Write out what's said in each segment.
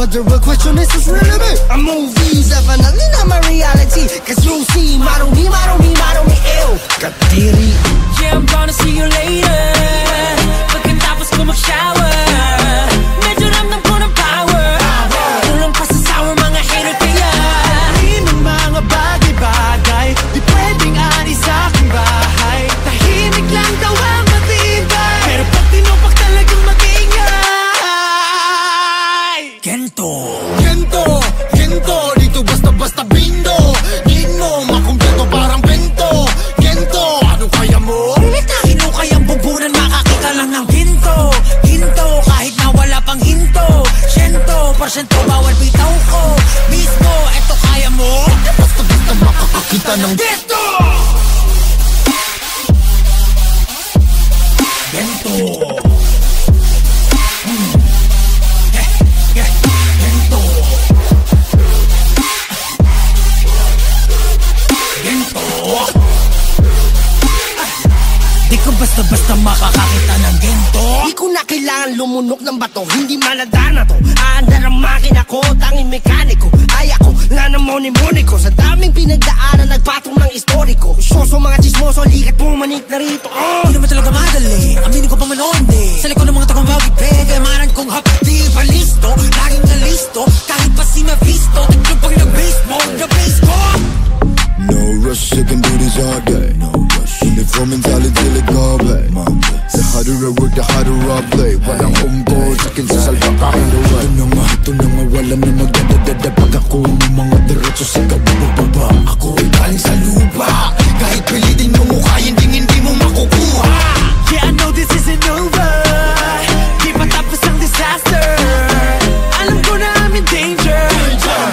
But the real question is who's really me? A movie's definitely not my reality. Cause you see, model me, ew. Katiri. Yeah, I'm gonna see you later. Pagkatapos ko mag-shower, medyo ramdam ko ng power. Kulang pa sa sour mga hater kaya di ng mga bagay-bagay di pwedeng ani sa aking bahay. Tahimik lang daw ang matibay, pero pag tinupak talagang mag-ingay. Gento, Gento, Gento, dito basta-basta bindo. Di mo makumpleto parang bento. Gento, ano kaya mo? pilit na hinukay ang bumbunan, makakita lang ng ginto. Ginto, kahit na wala pang hinto. 100% bawal bitaw ko. Mismo, eto kaya mo? Basta-basta makakakita ng Gento! Gento! Gento! Gento! Di ko basta-basta makakakita ng gento. Di ko na kailangan lumunok ng bato. Hindi maladana to. Aandar ang makina ko, tanging mekaniko. Ay ako, na namoni-moni ko. Sa daming pinagdaanan, nagpatong ng istoriko. Soso mga chismoso, likat pumanik na rito. Di naman talaga madali, aminin ko pa man onde. Sa likod ng mga takong bagay, kayamanan kong hapdi pa listo. Laging na listo, kahit pa si Mephisto. Tignan pag nag-base mo, na-base ko. No rush, I can do this all day. No rush. Uniform mentality like Kobe. The harder I work, the harder I play. Walang umbo, sa akin sasalba kahit away. Ito na nga, wala na magdadadada. Pag ako ng mga diretso sa kabababa. Ako ay galing sa lupa. Kahit pilitin mo mukha, hindi mo makukuha. Yeah, I know this isn't over. Di pa tapos ang disaster. Alam ko na I'm in danger.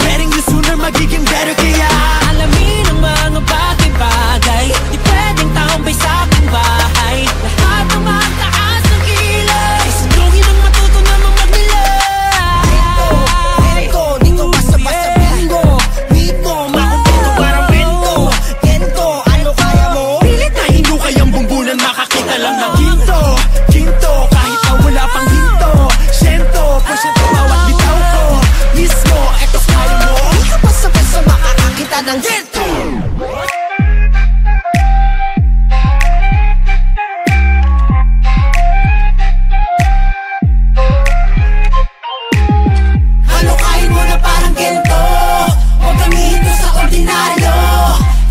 Betting you sooner magiging better kaya Alamin ang mga bagay-bagay, di pwedeng tambay sa aking bahay. Lahat ng mataas ng kilay, sunugin ang matuto namang magnilay. Gento, dito basta-basta bingo. Beat mo, makumpleto parang bento. Gento, ano kaya mo? pilit na hinukay ang bumbunan, makakita lang ng ginto. Ginto, kahit na wala pang hinto. 100% bawat bitaw ko. Mismo, eto kaya mo? Di ka basta-basta makakakita ng gento. Halukain mo na parang gento, huwag gamihin mo sa ordinaryo.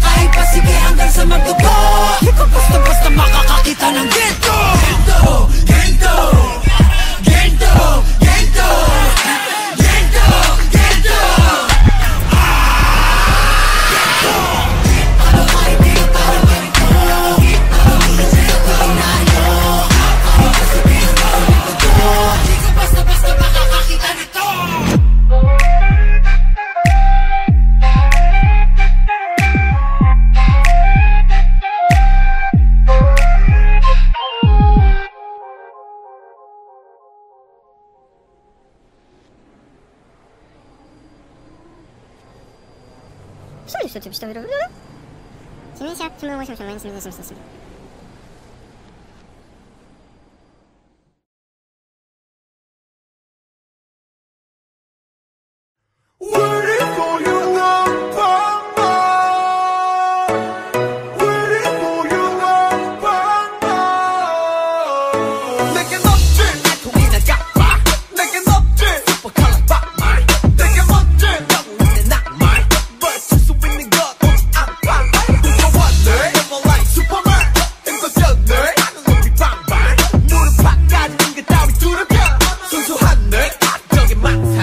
Kahit pa sige hanggang sa magdugo, di ko basta-basta makakakita ng gento. Gento! Gento! Gento! Gento! Gento! Gento! Halukain mo na parang gento, huwag gamihin mo sa ordinaryo. Kahit pa sige hanggang sa magdugo, di ko basta-basta makakakita nito. Что типа, что вы робите? 70, 80, 70, 70, 70. Waiting for you now, Papa. Waiting for you now, Papa. 내게 멋진 아이콘이 나가봐. 내게 멋진 슈퍼컬러 빡말. 내게 멋진 너무의 낭만. 벌써 수 있는 것 안방. 무서웠네. Never like Superman. 행복졌네. 나는 우리 방방. 무릎팍까지 게 따위 두렵게. 순수한 내 악적인 망상.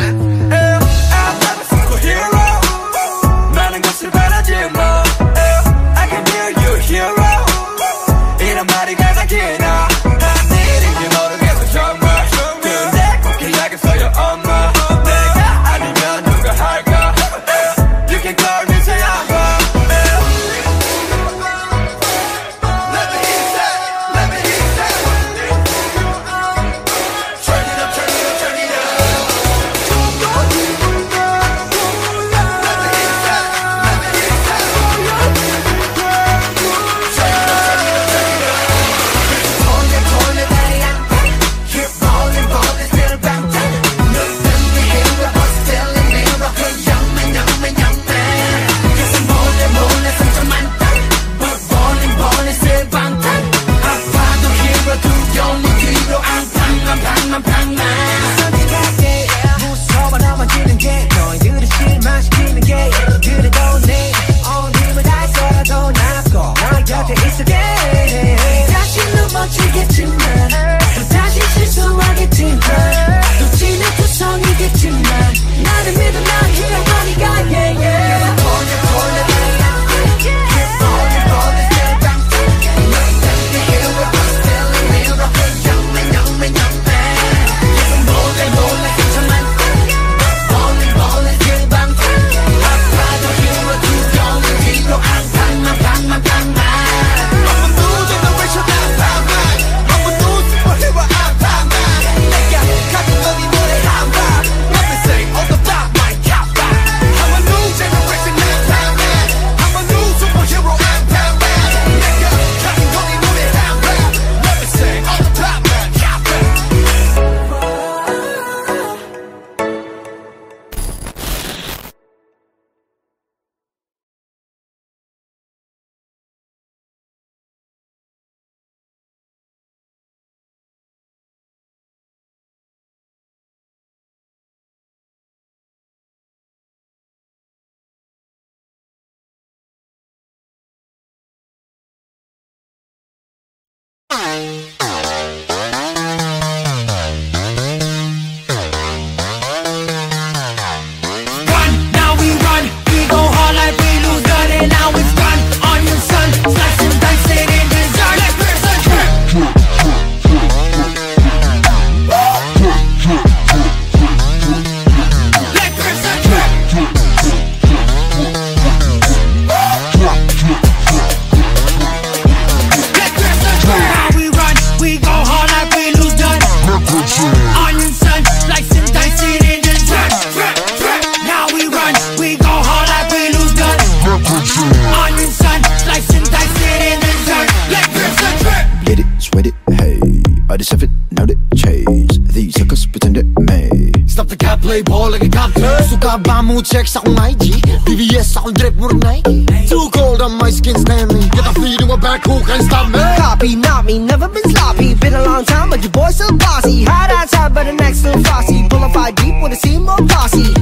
play ball like a captain. Gusto ka ba mo check sa akong IG? BBS akong drip mo rin Nike. Too cold on my skin standing. Get a feeling of back, who can't stop me? Copy, not me, never been sloppy. Been a long time, but your boy still bossy. Hot outside, but the next little frosty. Pull a 5 deep, wanna see more posse.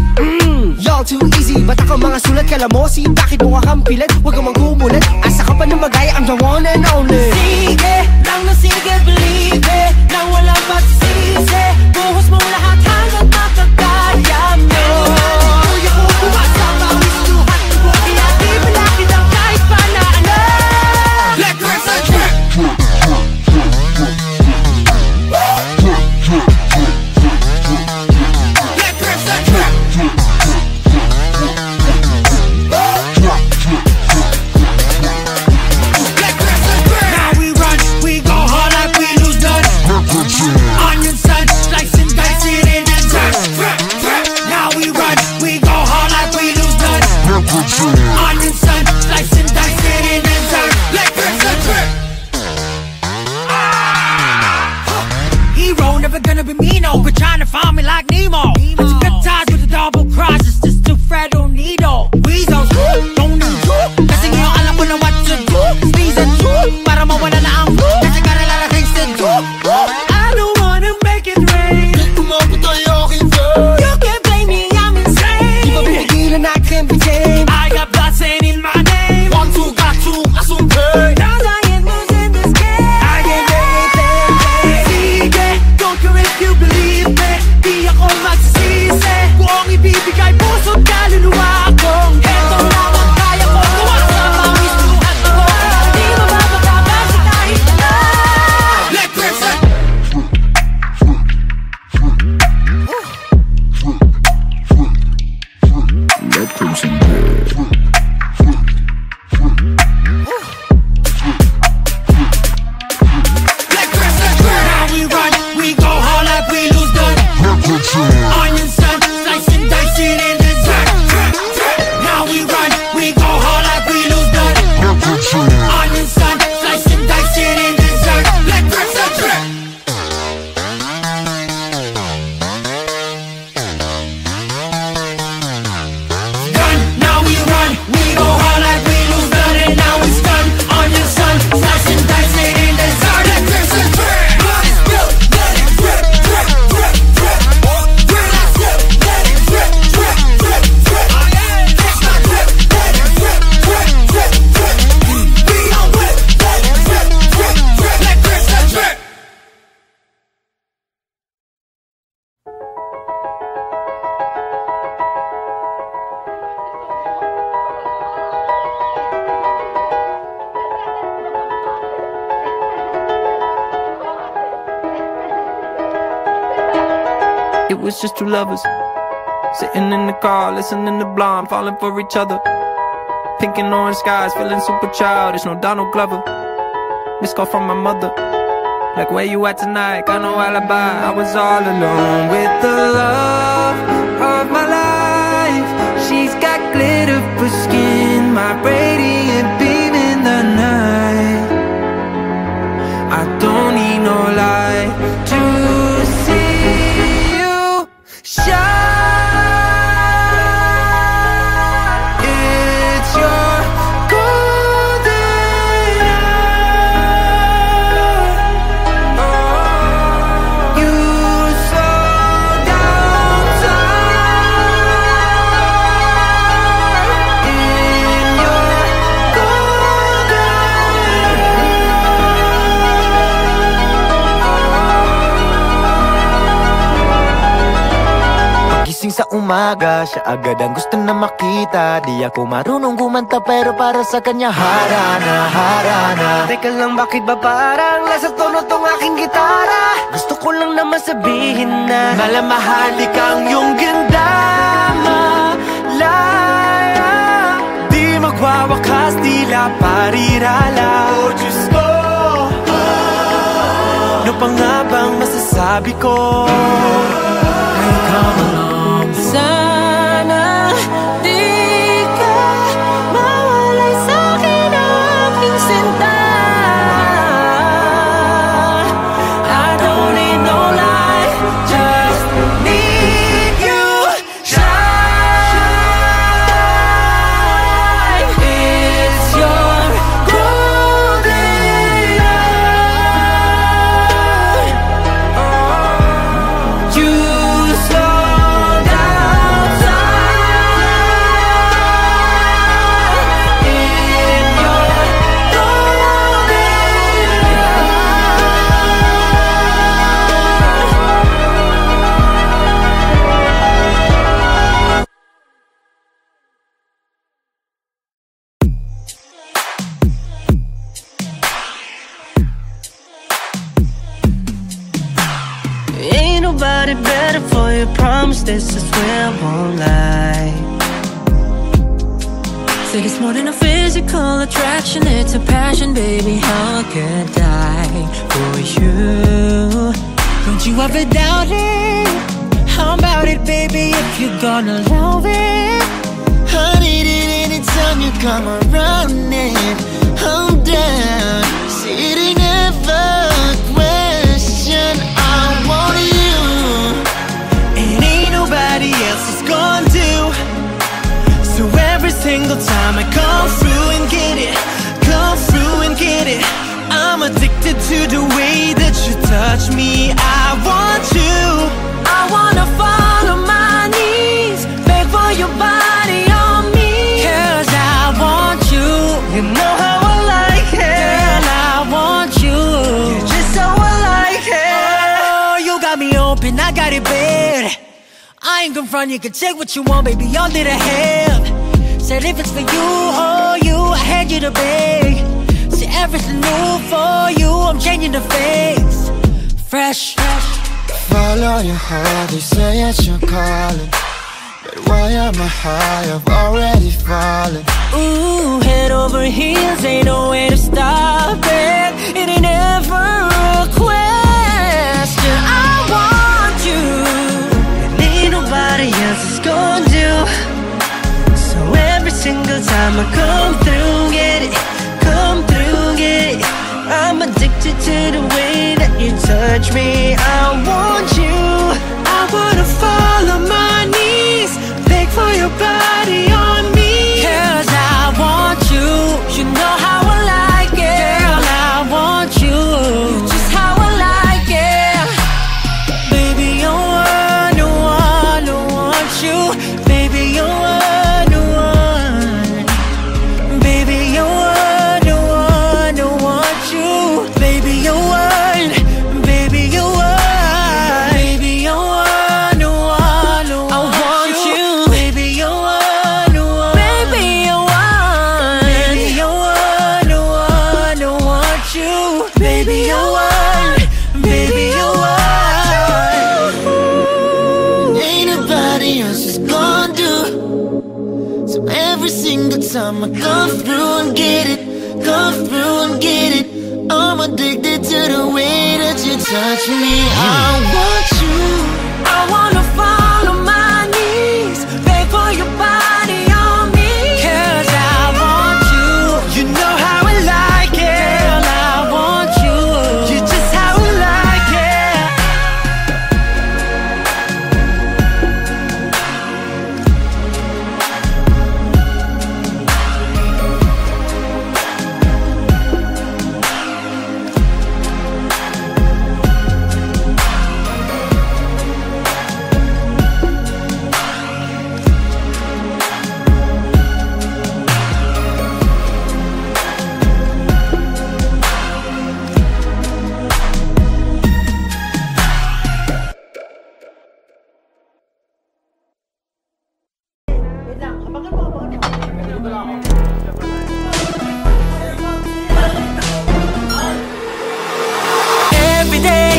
Y'all too easy, ba't ako mga sulat kalamosi? Bakit mo ka kampilit? Huwag kang magumulit. Asa ka pa na magaya, I'm the one and only. Sige, lang na sige, believe it. Nang walang pagsisisi, buhos mong lahat hanggang makakaya mo. Kuya ko kumasa, bawis luhat mo. Kaya di malaki daw kahit pa na ano. Let go sa track. Let go sa track. Now we run, we go hard like we lose none. Onion sun, slicing, dicing in the dirt. Now we run, we go hard like we lose none. Onion sun, slicing, dicing in the dirt. Let go sa track. Hero, never gonna be me, no. But trying to find me like Nemo. I took good ties with the double cross. It's just too Fred O'Neal. Weasels, don't need you. Kasi ngayon alam mo na what to do. Sneeze and chew, para mawala na ang flu. Kasi got a lot of things to do. I don't wanna make it rain. Kumabot tayo aking friend. You can't blame me, I'm insane. Di ba pinigilan, I can't be tamed. I got blood saying in my name. 1, 2, got you, asumpay. Now lion moves in this game. I can't make it. Sige, don't care if you believe me. Di ako magsisisi. Kung ibibigay puso't kaluluwa kong eto lang ang kaya ko. Gawa sa pawis luhat ko. Di mababagabag sa kahit na. Let go sa Let crimson bread. Let go sa track. Now we run, we go hard like we lose none. Onion sun, slicing, dicing in the dirt. Now we run, we go hard like we lose none. Onion sun, slicing, dicing in the dirt. Let go sa track. Done, now we run, we go hard like we lose none. And now we stun, onion sun, slicing, dicing in the dirt. Let go sa track. Blood is spilled, let it drip, drip, drip, drip. When I slip, let it drip, drip, drip, drip. It's not drip, let it drip, drip, drip, drip. We don't whip, let it drip, drip, drip. Let go sa track. It was just two lovers sitting in the car, listening to Blonde, falling for each other. Pink and orange skies, feeling super childish. No Donald Glover. Missed call from my mother, like where you at tonight? Got no alibi. I was all alone with the love of my life. She's got glitter for skin, my radiant beam in the night. I don't need no light to see you shine. It's your golden hour. You slow down time in your Pagising sa umaga, siya agad ang gusto na makita. Di ako marunong kumanta pero para sa kanya harana, harana. Teka lang, bakit ba parang nasa tono tong aking gitara? Gusto ko lang naman sabihin na Malamahali kang yung ganda, malaya. Di magwawakas, tila parirala. Oh, Diyos ko, ano pa nga bang masasabi ko? Ay, come along. Sana di ka mawalay sa'kin ang aking sinta. I don't need no light, just need you. somebody better for you. Promise this, I swear I won't lie. Say it's more than a physical attraction, it's a passion, baby. How could I for you? Don't you ever doubt it? How about it, baby, if you're gonna love it? I need it anytime you come around and I'm down. See, it ain't never a question, I want you. And ain't nobody else is gonna do. So every single time I come through and get it, come through and get it, I'm addicted to the way that you touch me. I want you. I wanna fall on my knees, beg for your body on me. 'Cause I want you. You know how I like it. Girl, I want you. You're just how I like it. Oh, you got me open, I got it bad. I ain't gon' front, you can take what you want, baby, all that I have. Said if it's for you, oh you, I had you to beg. See everything new for you, I'm changing the face. Fresh. Follow your heart, they say it's your calling. But why am I high? I've already fallen. Ooh, head over heels, ain't no way to stop it. It ain't ever a question. I want you, and ain't nobody else is gonna do. So every single time I come through, get it, come through, get it. I'm addicted to the way that you touch me. I want you. I wanna fall on my knees, beg for your body on me. 'Cause I want you. You know how I like it. Girl, I want you. You're just how I like it. Baby, you're one, one, I want you. Baby, you're one, one. Baby, you're one, one, I want you. Baby, you're one. Baby, you're one. Baby, you're one, one, I want you. Baby, you're one, one. Baby, you're one. Baby, you're one, one, I want you. Baby, you're one. Baby, you're one. Ain't nobody else is gonna do. So every single time I come through and get it, come through and get it, I'm addicted to the way that you touch me. I want you. I wanna fall on my knees, beg for your body on me. 'Cause I want you. You know how I like it. Girl, I want you. You're just how I like it. Every day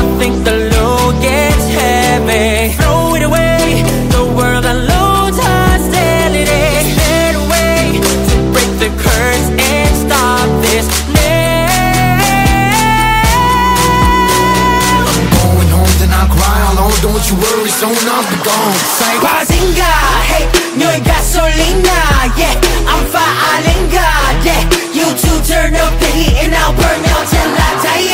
I think the load gets heavy. Throw it away, the world unloads hostility. There's a way to break the curse and stop this now. Going home, then I cry alone. Don't you worry, soon I'll be gone. Bazinga, hey, 너의 gasolina, yeah, I'm firing God, yeah. You two turn up the heat and I'll burn out till I die.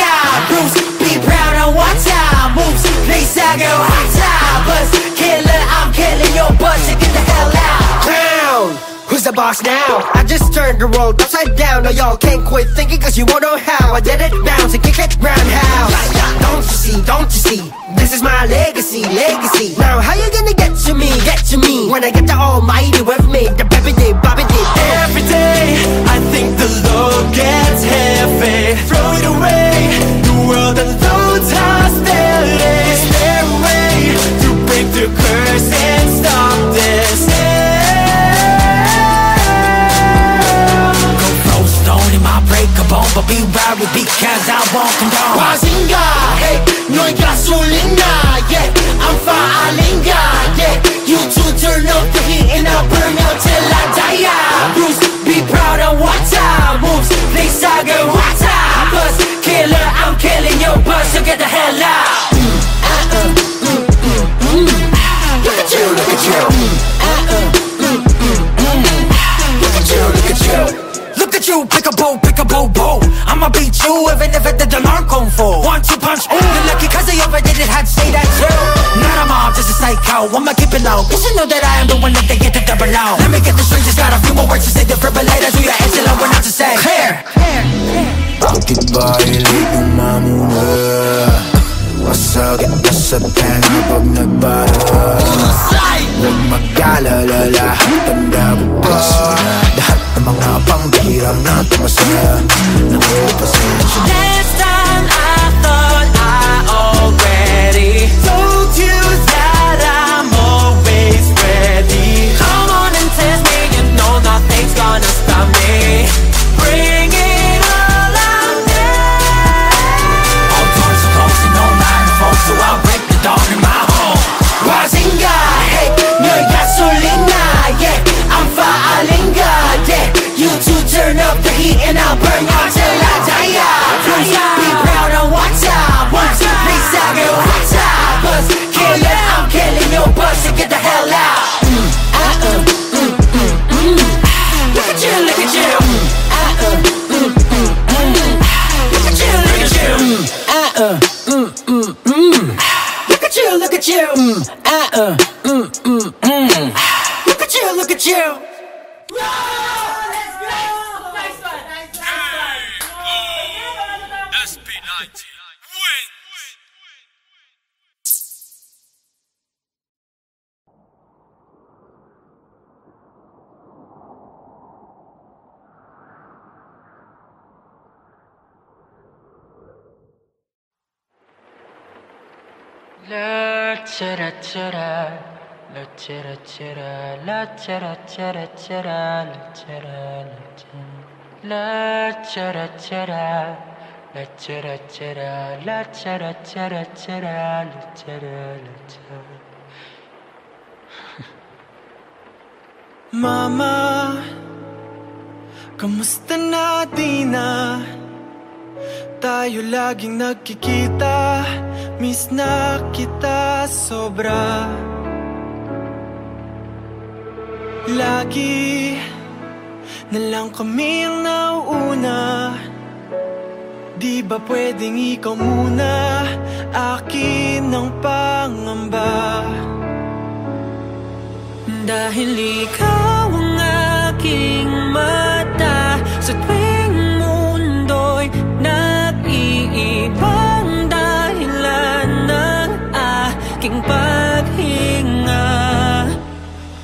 Bruce, be proud of what time moves. Please I go hot time, buzz killer, I'm killing your buzz, so get the hell out. Down. Who's the boss now? I just turned the world upside down. No, y'all can't quit thinking, 'cause you won't know how. I did it bounce and kick it roundhouse. Don't you see, don't you see? This is my legacy, legacy. Now how you gonna get to me, when I get the almighty with me? The baby did, Bobby did. Every day I think the load gets heavy. Throw it away, the world unloads hostility. Is there a way to break the curse and stop this now? Go throw stone in my breaker bone, but be wild with beat. cause I won't condone. Pasinga, hey, 너의 가솔리나, yeah, I'm faalinga, yeah. You two turn up the heat and I'll burn out till I die. Bruce, be proud of what I moves. Please I get what I bust. Killer, I'm killing your bus, so get the hell out. Look at you, look at you. Look at you, look at you. Look at you, pick a bow, bow. I'ma beat you even if it did alarm come for 1-2 punch, ooh. You're lucky cause I overdid it, had to say that too. Not a mom, just a psycho, I'ma keep it low. Cause you know that I am the one that they get to double low. Let me get the strings, just got a few more words to say. Defibrillators, we are excellent, we're not to say. Clear. Bakit ba hilig umamuna? Masakit na sa tenga pag nagbara. Huwag mag-alala, lahat tanda ko pa. Lahat ng mga pangbihirang natamasa Nakupasensya. Last time I thought I already told you that I'm always ready. Come on and test me, you know nothing's gonna stop me. Bring it all out there. All doors are closed and no line folks, so I'll break the dawn in my home. Pasinga, hey, 너의 가솔리나, yeah, I'm faalinga, yeah. You two turn up the heat and I'll burn out till I die. Please be proud of what I want. Please I get what I bust. Killer, I'm killing your bus, so get the hell out. Look at you, look at you. Look at you, look at you. Look at you, look at you. Look at you, look at you. La chara chara, la chara chara, la chara chara chara, la chara la chara chara, la chara chara, la chara chara chara, la chara la chara. Mama, kamusta na di na? Tayo laging nagkikita, miss na kita sobra. Lagi na lang kami ang nauuna. Di ba pwedeng ikaw muna, akin ang pangamba? Dahil ikaw ang aking mata sa tuwing mundo'y nag-iibang dahilan ng aking paghinga.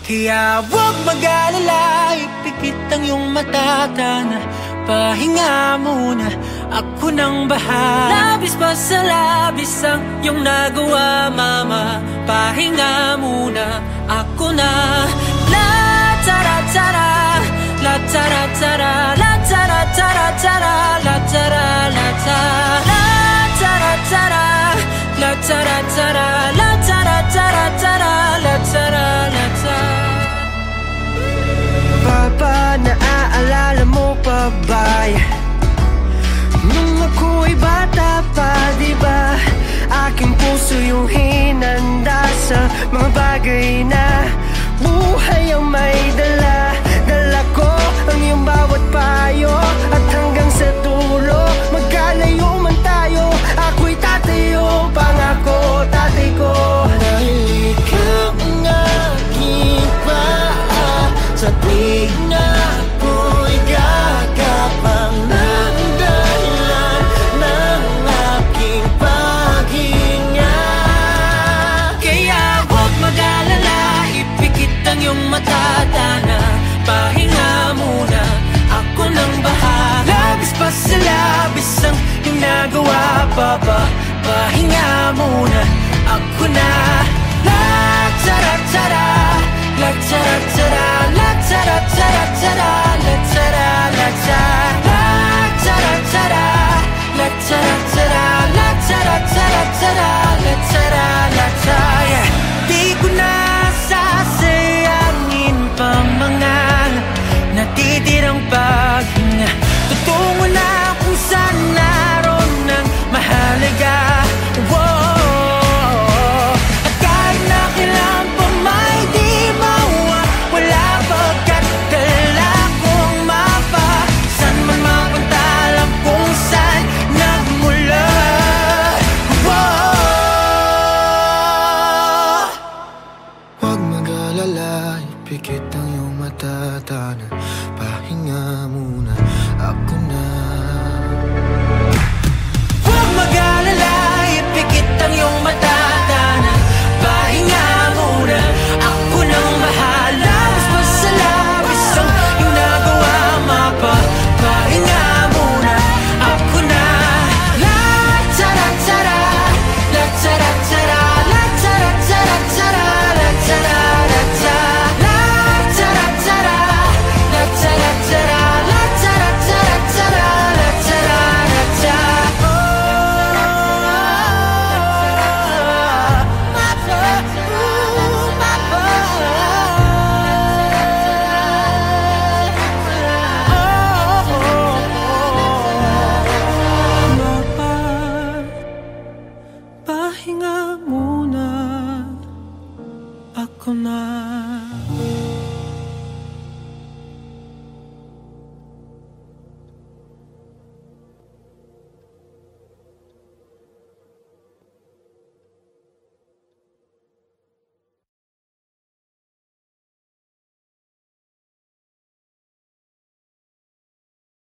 Kaya huwag mag-alala, ipikit ang iyong mata, na pahinga muna, ako nang bahala. Labis pa sa labis ang iyong nagawa, mama, pahinga muna, ako na. La tara tara, la tara tara, la tara tara tara, la tara la tara, la tara tara, la tara tara, la tara tara tara, la tara la tara. Papa, naaalala mo pa ba nung ako'y bata pa, diba? Aking puso yung hinanda sa mga bagay na buhay ang may dala. Dala ko ang iyong bawat payo, at hanggang sa dulo, magkalayo man tayo, ako'y tatayo, pangako tatay ko. Dahil ikaw ang aking paa, sa tuwing na ako'y gagapang ng dahilan ng aking paghinga. Kaya huwag mag-alala, ipikit ang iyong mata, na pahinga muna, ako nang bahala. Labis pa sa labis ang iyong nagawa, papa, pahinga muna, ako na. La tara tara, la tara tara, la tara tara tara, la tara la tara, la tara tara, la ako na